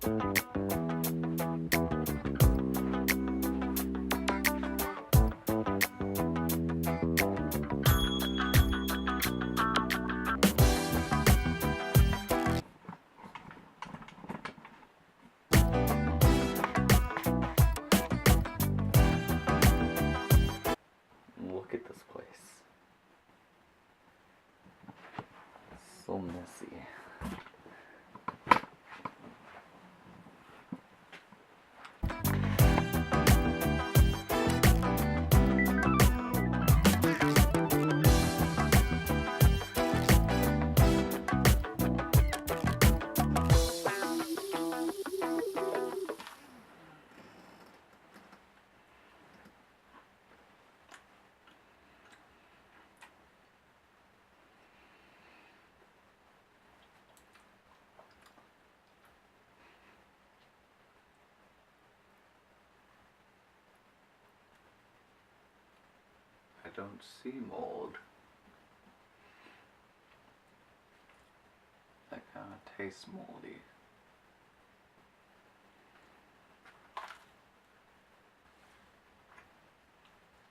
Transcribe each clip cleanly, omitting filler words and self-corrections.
Look at this place. So messy. I don't see mold. That kind of tastes moldy.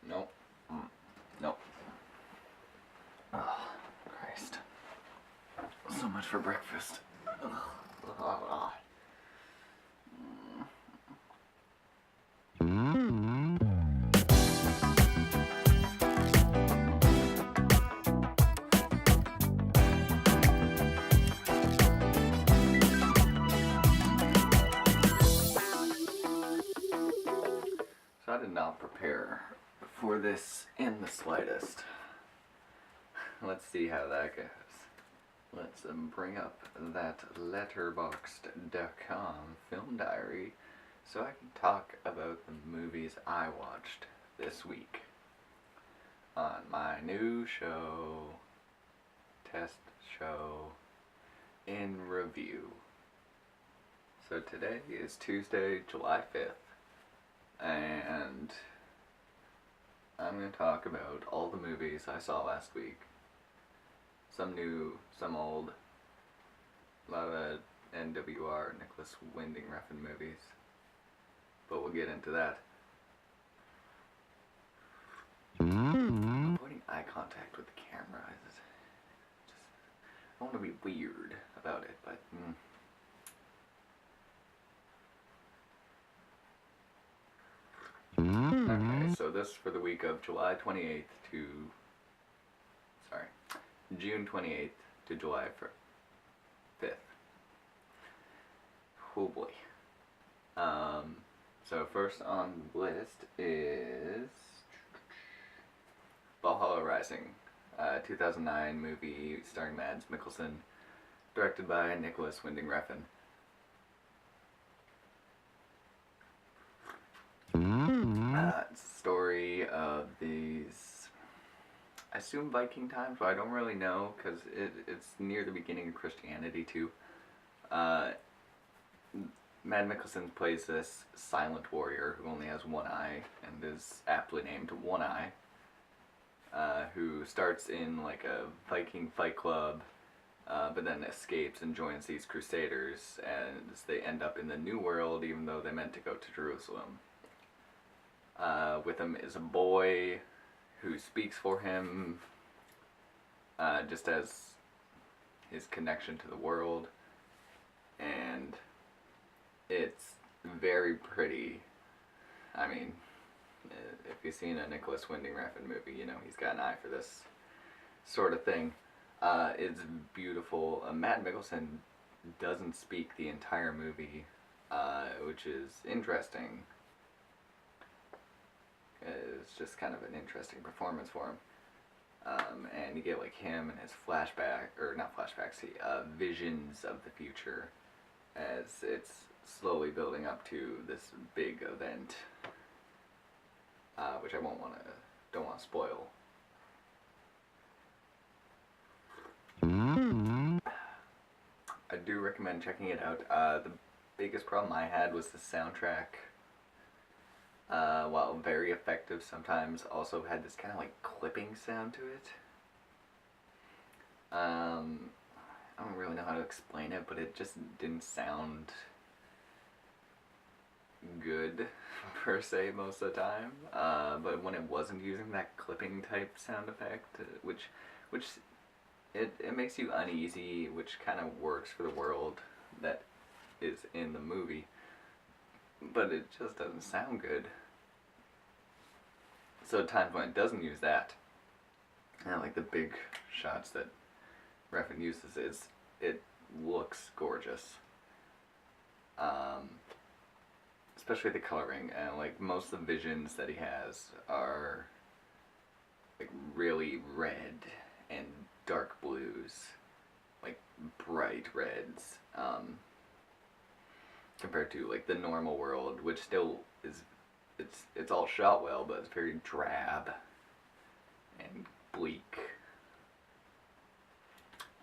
Nope. Nope. Oh, Christ. So much for breakfast. So I did not prepare for this in the slightest. Let's see how that goes. Let's bring up that letterboxd.com film diary so I can talk about the movies I watched this week on my new show, test show in review. So today is Tuesday, July 5th. And I'm going to talk about all the movies I saw last week. Some new, some old. A lot of NWR, Nicholas Winding Refn movies. But we'll get into that. Avoiding eye contact with the camera. I don't want to be weird about it, but... Okay, so this for the week of July 28th to, June 28th to July 5th. Oh boy. So first on the list is Valhalla Rising, 2009 movie starring Mads Mikkelsen, directed by Nicholas Winding Refn. It's a story of these, I assume Viking times, but I don't really know because it's near the beginning of Christianity too. Mad Mikkelsen plays this silent warrior who only has one eye and is aptly named One Eye, who starts in like a Viking fight club, but then escapes and joins these crusaders, and they end up in the New World even though they meant to go to Jerusalem. With him is a boy who speaks for him, just as his connection to the world, and it's very pretty. I mean, if you've seen a Nicholas Winding Refn movie, you know he's got an eye for this sort of thing. It's beautiful. Matt Mikkelsen doesn't speak the entire movie, which is interesting. It's just kind of an interesting performance for him. And you get like him and his visions of the future as it's slowly building up to this big event, which I don't want to spoil. I do recommend checking it out. The biggest problem I had was the soundtrack. While very effective, sometimes also had this kind of like clipping sound to it. I don't really know how to explain it, but it just didn't sound good per se most of the time. But when it wasn't using that clipping type sound effect, which it makes you uneasy, which kind of works for the world that is in the movie, but it just doesn't sound good. So at times when it doesn't use that, and like the big shots that Refn uses, it looks gorgeous. Especially the coloring, and like most of the visions that he has are like really red and dark blues, like bright reds, compared to like the normal world, which still is it's all shot well, but it's very drab and bleak.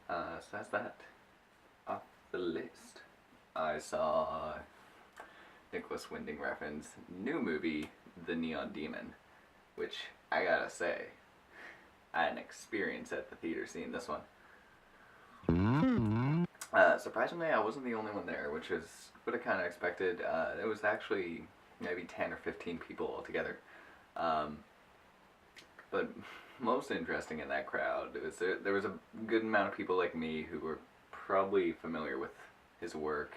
So that's that off the list. I saw Nicholas Winding Refn's new movie, The Neon Demon, which I gotta say, I had an experience at the theater seeing this one. Surprisingly, I wasn't the only one there, which is what I kind of expected. It was actually maybe 10 or 15 people altogether. But most interesting in that crowd was there was a good amount of people like me who were probably familiar with his work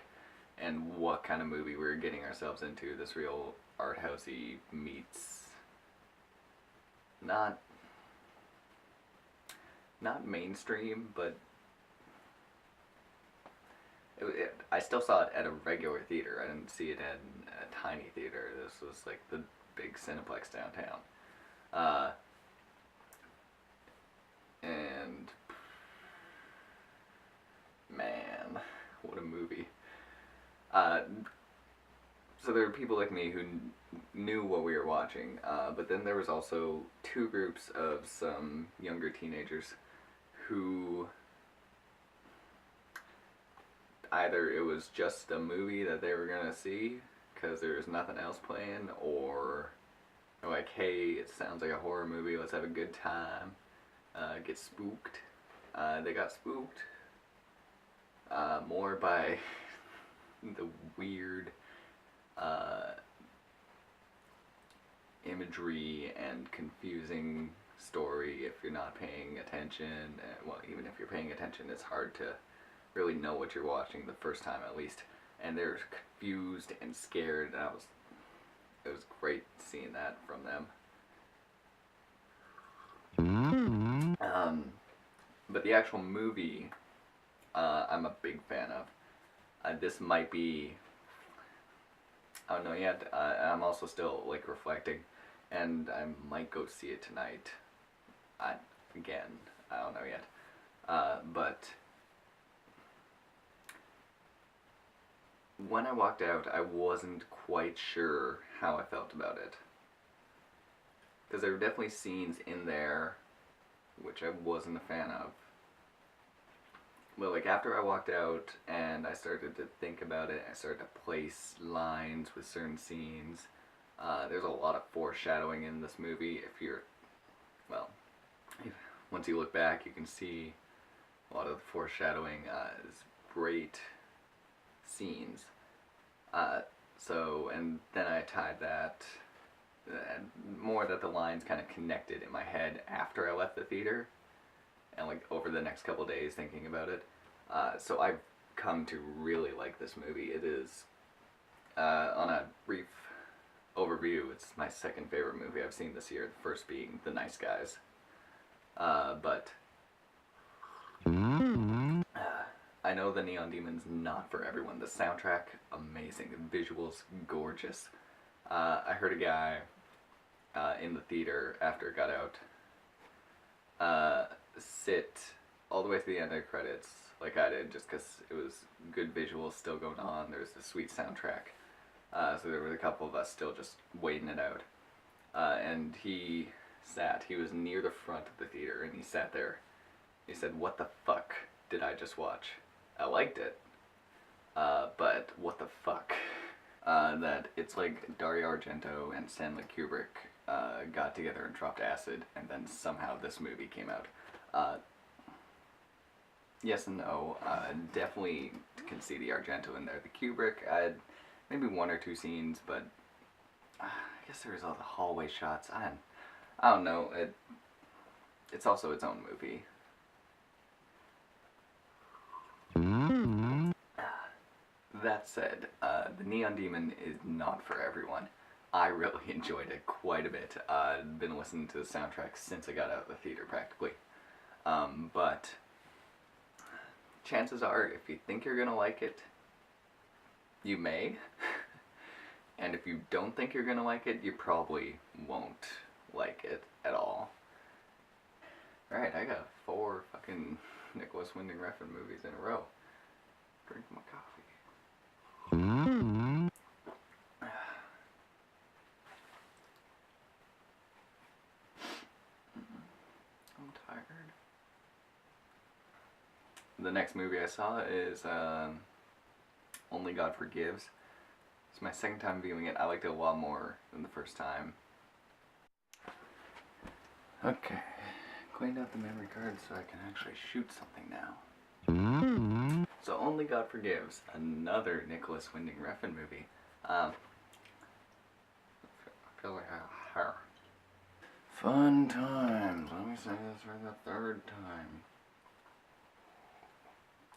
and what kind of movie we were getting ourselves into. This real art housey meets not mainstream, but I still saw it at a regular theater. I didn't see it in a tiny theater. This was like the big Cineplex downtown. And man, what a movie. So there were people like me who knew what we were watching, but then there was also two groups of some younger teenagers who either it was just a movie that they were gonna see because there was nothing else playing, or they're like, hey, it sounds like a horror movie, let's have a good time, get spooked. They got spooked more by the weird imagery and confusing story if you're not paying attention. Well, even if you're paying attention, it's hard to really know what you're watching the first time at least. And they're confused and scared, and it was great seeing that from them. But the actual movie, I'm a big fan of. This might be, I don't know yet. I'm also still like reflecting, and I might go see it tonight. Again, I don't know yet. But when I walked out, I wasn't quite sure how I felt about it. Because there were definitely scenes in there which I wasn't a fan of. But like after I walked out and I started to think about it, I started to place lines with certain scenes. There's a lot of foreshadowing in this movie. Once you look back, you can see a lot of the foreshadowing is great scenes. And then I tied that, more that the lines kind of connected in my head after I left the theater, and like over the next couple days thinking about it. So I've come to really like this movie. It is, on a brief overview, it's my second favorite movie I've seen this year, the first being The Nice Guys. But I know The Neon Demon's not for everyone. The soundtrack, amazing. The visuals, gorgeous. I heard a guy in the theater after it got out sit all the way to the end of the credits like I did, just because it was good visuals still going on. There was a sweet soundtrack. So there was a couple of us still just waiting it out. And he was near the front of the theater, and he sat there. He said, "What the fuck did I just watch? I liked it, but what the fuck?" That it's like Dario Argento and Stanley Kubrick got together and dropped acid, and then somehow this movie came out. Yes and no. Definitely can see the Argento in there. The Kubrick, maybe one or two scenes, but I guess there was all the hallway shots. I don't know. It's also its own movie. That said, the Neon Demon is not for everyone. I really enjoyed it quite a bit. I've been listening to the soundtrack since I got out of the theater practically. But chances are, if you think you're gonna like it, you may. And if you don't think you're gonna like it, you probably won't like it at all. Alright, I got 4 fucking Nicholas Winding Refn movies in a row. Drink my coffee. I'm tired. The next movie I saw is Only God Forgives. It's my second time viewing it. I liked it a lot more than the first time. Okay, cleaned out the memory card so I can actually shoot something now. So Only God Forgives, another Nicholas Winding Refn movie. I feel like fun times. Let me say this for the 3rd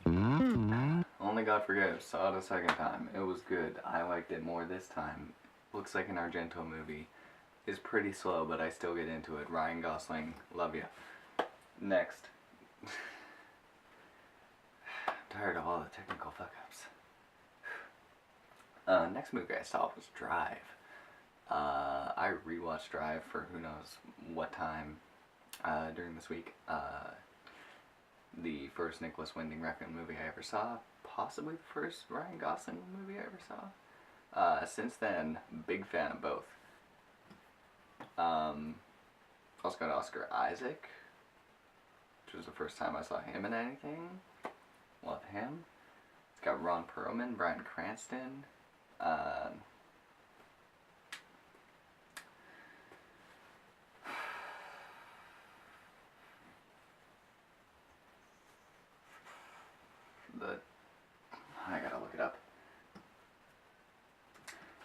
time. Only God Forgives. Saw it a 2nd time. It was good. I liked it more this time. Looks like an Argento movie. Is pretty slow, but I still get into it. Ryan Gosling, love you. Next. I'm tired of all the technical fuck-ups. Next movie I saw was Drive. I rewatched Drive for who knows what time during this week. The first Nicholas Winding Refn movie I ever saw. Possibly the first Ryan Gosling movie I ever saw. Since then, big fan of both. Also got Oscar Isaac, which was the first time I saw him in anything. Love him. It's got Ron Perlman, Bryan Cranston. I gotta look it up.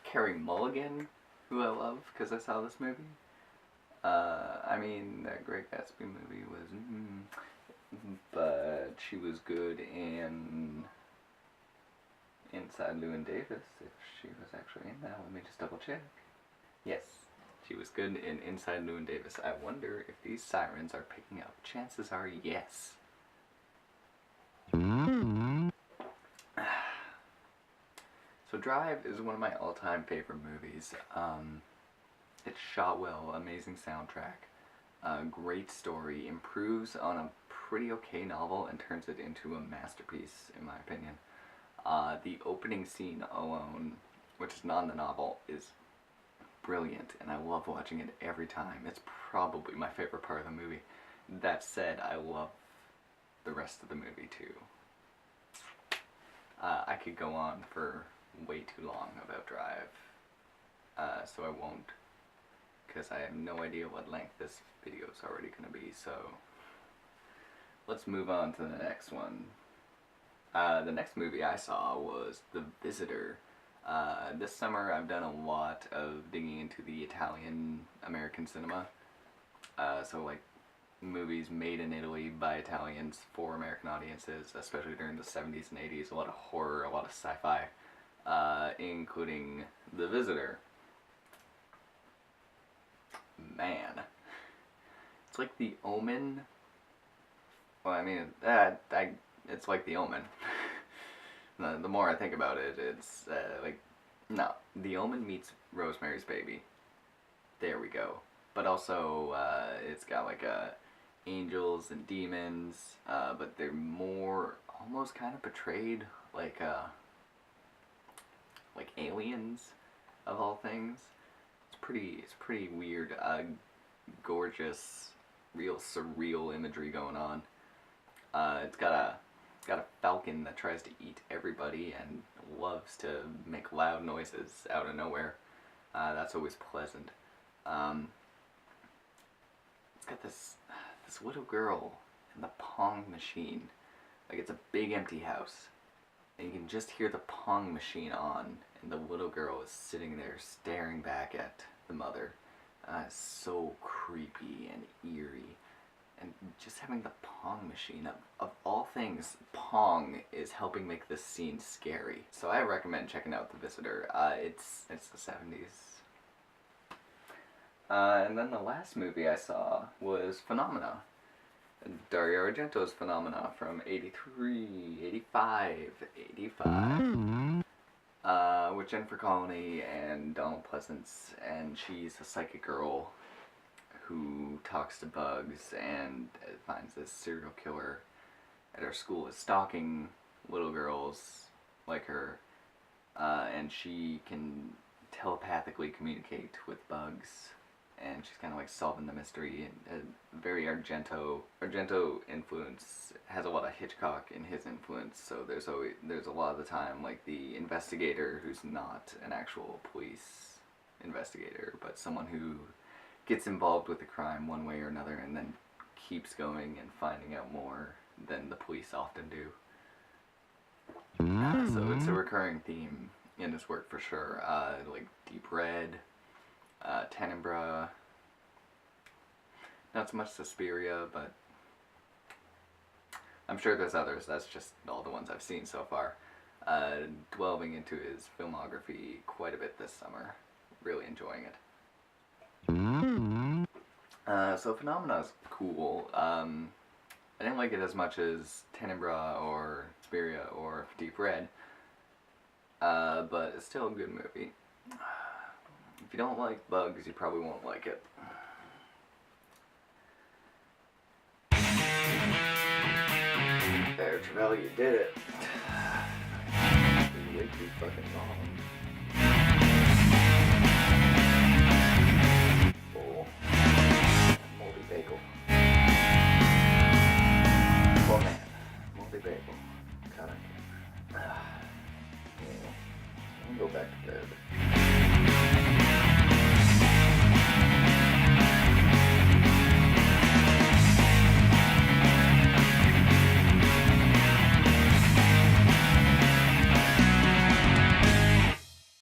Carey Mulligan, who I love because I saw this movie. I mean, that Great Gatsby movie was, but she was good in Inside Llewyn Davis, if she was actually in that. Let me just double check. Yes, she was good in Inside Llewyn Davis. I wonder if these sirens are picking up. Chances are yes. So Drive is one of my all-time favorite movies. It's shot well, amazing soundtrack, great story, improves on a pretty okay novel and turns it into a masterpiece, in my opinion. The opening scene alone, which is not in the novel, is brilliant, and I love watching it every time. It's probably my favorite part of the movie. That said, I love the rest of the movie too. I could go on for way too long about Drive, so I won't, because I have no idea what length this video is already going to be, so let's move on to the next one. The next movie I saw was The Visitor. This summer I've done a lot of digging into the Italian-American cinema, so like movies made in Italy by Italians for American audiences, especially during the 70s and 80s, a lot of horror, a lot of sci-fi, including The Visitor. Man, it's like The Omen. Well, I mean, it's like The Omen. The more I think about it, it's like, no, The Omen meets Rosemary's Baby. There we go. But also, it's got like angels and demons, but they're more almost kind of portrayed like aliens of all things. It's pretty weird, gorgeous, real surreal imagery going on. It's got a falcon that tries to eat everybody and loves to make loud noises out of nowhere. That's always pleasant. It's got this little girl in the Pong machine. Like, it's a big empty house, and you can just hear the Pong machine on, and the little girl is sitting there staring back at the mother. It's so creepy and eerie. And just having the Pong machine, of all things, Pong is helping make this scene scary. So I recommend checking out The Visitor. It's the 70s. And then the last movie I saw was Phenomena. Dario Argento's Phenomena from 83, 85, 85. With Jennifer Connelly and Donald Pleasance, and she's a psychic girl who talks to bugs and finds this serial killer at her school is stalking little girls like her, and she can telepathically communicate with bugs, and she's kind of like solving the mystery. And very Argento influence, has a lot of Hitchcock in his influence. So there's a lot of the time like the investigator who's not an actual police investigator, but someone who gets involved with the crime one way or another, and then keeps going and finding out more than the police often do. So it's a recurring theme in his work for sure. Like Deep Red, Tenebrae, not so much Suspiria, but I'm sure there's others. That's just all the ones I've seen so far. Delving into his filmography quite a bit this summer. Really enjoying it. So Phenomena's cool. I didn't like it as much as Tenebrae or Suspiria or Deep Red, but it's still a good movie. If you don't like bugs, you probably won't like it. There, Travell, you did it. You're way too fucking long. Bull. Moldy bagel.